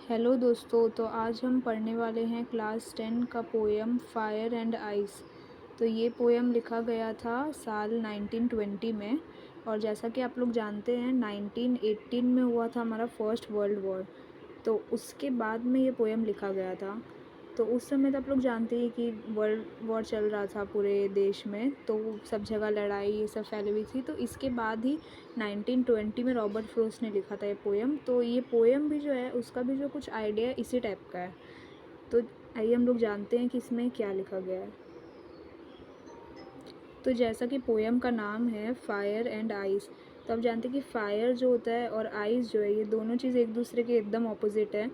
Hello दोस्तों, तो आज हम पढ़ने वाले हैं क्लास 10 का पोएम फायर एंड आइस। तो ये पोएम लिखा गया था साल 1920 में। और जैसा कि आप लोग जानते हैं 1918 में हुआ था हमारा फर्स्ट वर्ल्ड वॉर। तो उसके बाद में ये पोएम लिखा गया था। तो उस समय तो आप लोग जानते हैं कि वर्ल्ड वॉर चल रहा था पूरे देश में, तो सब जगह लड़ाई ये सब फैली हुई थी। तो इसके बाद ही 1920 में रॉबर्ट फ्रोस्ट ने लिखा था ये पोएम। तो ये पोएम भी जो है उसका भी जो कुछ आइडिया इसी टाइप का है। तो आइए हम लोग जानते हैं कि इसमें क्या लिखा गया है। तो जैसा कि पोएम का नाम है फायर एंड आइस, तो आप जानते हैं कि फायर जो होता है और आइस जो है ये दोनों चीज़ एक दूसरे के एकदम ऑपोजिट है।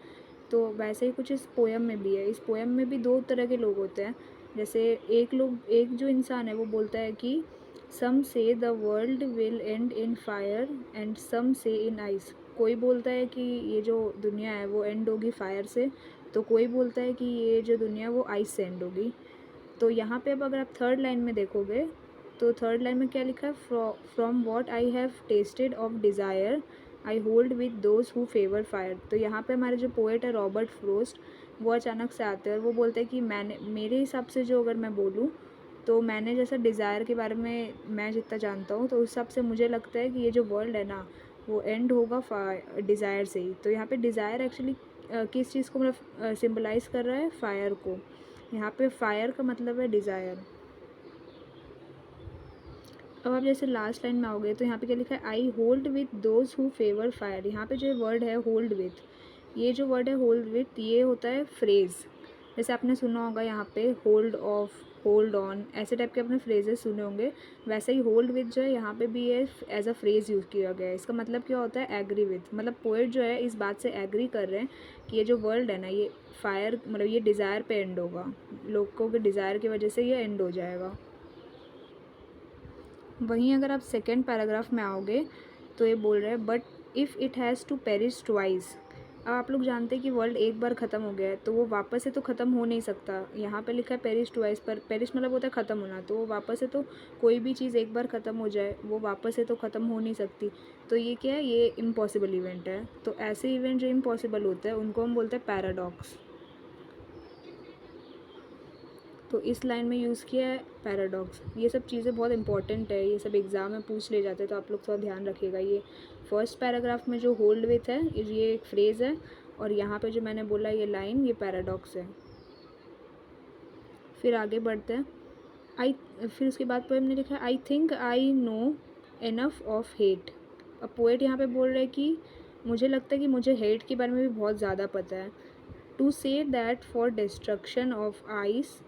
तो वैसे ही कुछ इस पोएम में भी है। इस पोएम में भी दो तरह के लोग होते हैं। जैसे एक जो इंसान है वो बोलता है कि some say the world will end in fire and some say in ice. कोई बोलता है कि ये जो दुनिया है वो एंड होगी फायर से, तो कोई बोलता है कि ये जो दुनिया है वो आइस से एंड होगी। तो यहाँ पे अब अगर आप थर्ड लाइन में देखोगे तो थर्ड लाइन में क्या लिखा है, from what I have tested of desire I hold with those who favour fire. तो यहाँ पे हमारे जो पोएट है रॉबर्ट फ्रोस्ट, वो अचानक से आते हैं और वो बोलते हैं कि मैंने, मेरे हिसाब से जो अगर मैं बोलूँ तो मैंने जैसा डिज़ायर के बारे में मैं जितना जानता हूँ तो उस हिसाब से मुझे लगता है कि ये जो वर्ल्ड है ना वो एंड होगा डिज़ायर से ही। तो यहाँ पे डिज़ायर एक्चुअली किस चीज़ को मतलब सिम्बलाइज़ कर रहा है, फायर को। यहाँ पे फायर का मतलब है डिज़ायर। अब आप जैसे लास्ट लाइन में आओगे तो यहाँ पे क्या लिखा है, I hold with those who favour fire. यहाँ पे जो वर्ड है होल्ड विथ, ये जो वर्ड है होल्ड विथ ये होता है फ्रेज़। जैसे आपने सुना होगा यहाँ पे होल्ड ऑफ, होल्ड ऑन, ऐसे टाइप के अपने फ्रेजेस सुने होंगे। वैसे ही होल्ड विथ जो है यहाँ पे भी ये एज अ फ्रेज यूज़ किया गया है। इसका मतलब क्या होता है, एग्री विथ। मतलब पोएट जो है इस बात से एग्री कर रहे हैं कि ये जो वर्ल्ड है ना ये फायर मतलब ये डिज़ायर पे एंड होगा, लोगों के डिज़ायर की वजह से ये एंड हो जाएगा। वहीं अगर आप सेकेंड पैराग्राफ में आओगे तो ये बोल रहे हैं but if it has to perish twice. अब आप लोग जानते हैं कि वर्ल्ड एक बार ख़त्म हो गया है तो वो वापस से तो ख़त्म हो नहीं सकता। यहाँ पे लिखा है पेरिश ट्वाइस, पर पेरिश मतलब होता है ख़त्म होना, तो वो वापस से तो कोई भी चीज़ एक बार ख़त्म हो जाए वो वापस से तो ख़त्म हो नहीं सकती। तो ये क्या है, ये इम्पॉसिबल इवेंट है। तो ऐसे इवेंट जो इम्पॉसिबल होते हैं उनको हम बोलते हैं पैराडॉक्स। तो इस लाइन में यूज़ किया है पैराडॉक्स। ये सब चीज़ें बहुत इंपॉर्टेंट है, ये सब एग्ज़ाम में पूछ ले जाते हैं, तो आप लोग थोड़ा ध्यान रखिएगा। ये फर्स्ट पैराग्राफ में जो होल्ड विथ है ये एक फ्रेज़ है, और यहाँ पे जो मैंने बोला ये लाइन ये पैराडॉक्स है। फिर आगे बढ़ते हैं। आई फिर उसके बाद पोएम ने लिखा है I think I know enough of hate. अब पोएट यहाँ पे बोल रहे हैं कि मुझे लगता है कि मुझे हेट के बारे में भी बहुत ज़्यादा पता है। To say that for destruction of ice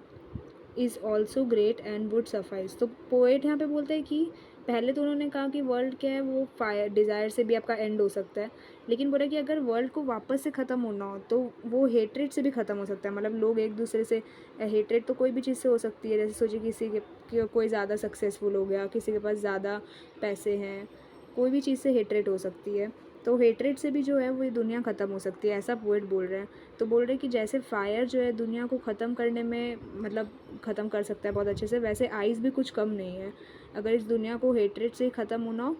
is also great and would suffice. तो पोएट यहाँ पे बोलते हैं कि पहले तो उन्होंने कहा कि वर्ल्ड क्या है वो फायर डिज़ायर से भी आपका एंड हो सकता है, लेकिन बोला कि अगर वर्ल्ड को वापस से ख़त्म होना हो तो वो हेट्रेड से भी ख़त्म हो सकता है। मतलब लोग एक दूसरे से, हेट्रेड तो कोई भी चीज़ से हो सकती है। जैसे सोचिए किसी के कोई ज़्यादा सक्सेसफुल हो गया, किसी के पास ज़्यादा पैसे हैं, कोई भी चीज़ से हेट्रेड हो सकती है। तो हेट्रेड से भी जो है वो ये दुनिया ख़त्म हो सकती है, ऐसा पोएट बोल रहे हैं। तो बोल रहे हैं कि जैसे फायर जो है दुनिया को ख़त्म करने में मतलब ख़त्म कर सकता है बहुत अच्छे से, वैसे आइस भी कुछ कम नहीं है। अगर इस दुनिया को हेट्रेड से ही ख़त्म होना हो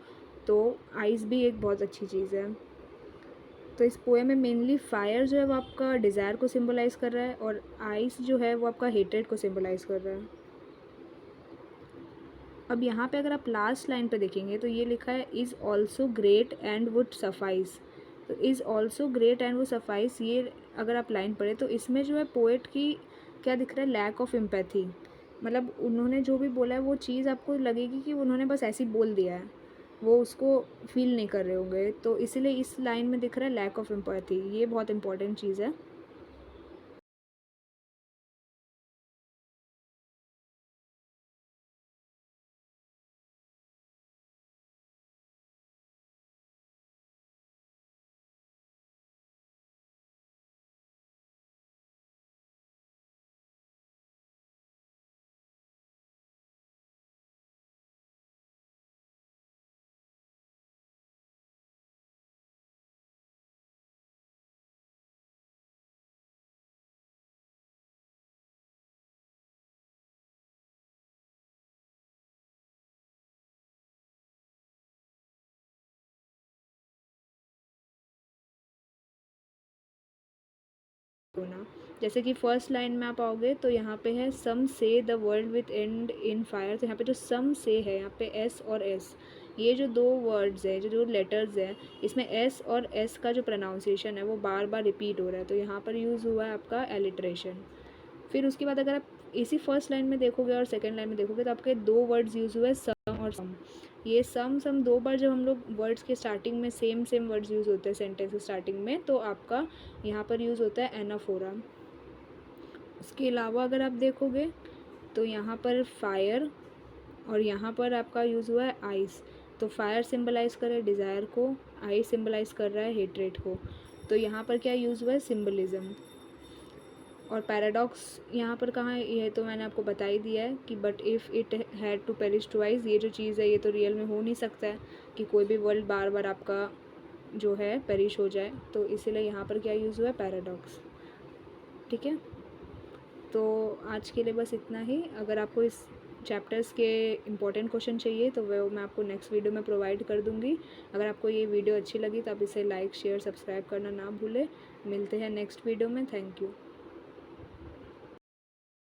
तो आइस भी एक बहुत अच्छी चीज़ है। तो इस पोएम में मेनली फायर जो है वो आपका डिज़ायर को सिम्बलाइज़ कर रहा है, और आइस जो है वो आपका हेट्रेड को सिम्बलाइज़ कर रहा है। अब यहाँ पे अगर आप लास्ट लाइन पे देखेंगे तो ये लिखा है is also great and would suffice. तो is also great and would suffice, ये अगर आप लाइन पढ़े तो इसमें जो है पोएट की क्या दिख रहा है, लैक ऑफ एम्पैथी। मतलब उन्होंने जो भी बोला है वो चीज़ आपको लगेगी कि उन्होंने बस ऐसे ही बोल दिया है, वो उसको फील नहीं कर रहे होंगे। तो इसीलिए इस लाइन में दिख रहा है लैक ऑफ एम्पैथी, ये बहुत इंपॉर्टेंट चीज़ है। होना। जैसे कि फर्स्ट लाइन में आप आओगे तो यहाँ पे है सम say the world with and in fire. तो यहाँ पे जो सम से है, यहाँ पे एस और एस, ये जो दो वर्ड्स है, जो लेटर्स हैं, इसमें एस और एस का जो प्रोनाउंसिएशन है वो बार बार रिपीट हो रहा है, तो यहाँ पर यूज़ हुआ है आपका एलिट्रेशन। फिर उसके बाद अगर आप इसी फर्स्ट लाइन में देखोगे और सेकेंड लाइन में देखोगे तो आपके दो वर्ड्स यूज़ हुए, सम और सम। ये सम सम दो बार जब हम लोग वर्ड्स के स्टार्टिंग में सेम सेम वर्ड्स यूज़ होते हैं सेंटेंस के स्टार्टिंग में, तो आपका यहाँ पर यूज़ होता है एनाफोरा। उसके अलावा अगर आप देखोगे तो यहाँ पर फायर और यहाँ पर आपका यूज़ हुआ है आइस। तो फायर सिंबलाइज कर रहा है डिज़ायर को, आइस सिंबलाइज कर रहा है हेट्रेट को। तो यहाँ पर क्या यूज़ हुआ है, सिम्बलिज़म। और पैराडॉक्स यहाँ पर कहाँ है, ये तो मैंने आपको बता ही दिया है कि but if it had to perish twice, ये जो चीज़ है ये तो रियल में हो नहीं सकता है कि कोई भी वर्ल्ड बार बार आपका जो है पेरिश हो जाए, तो इसीलिए यहाँ पर क्या यूज़ हुआ है, पैराडॉक्स। ठीक है, तो आज के लिए बस इतना ही। अगर आपको इस चैप्टर्स के इंपॉर्टेंट क्वेश्चन चाहिए तो वो मैं आपको नेक्स्ट वीडियो में प्रोवाइड कर दूँगी। अगर आपको ये वीडियो अच्छी लगी तो आप इसे लाइक शेयर सब्सक्राइब करना ना भूलें। मिलते हैं नेक्स्ट वीडियो में। Thank you.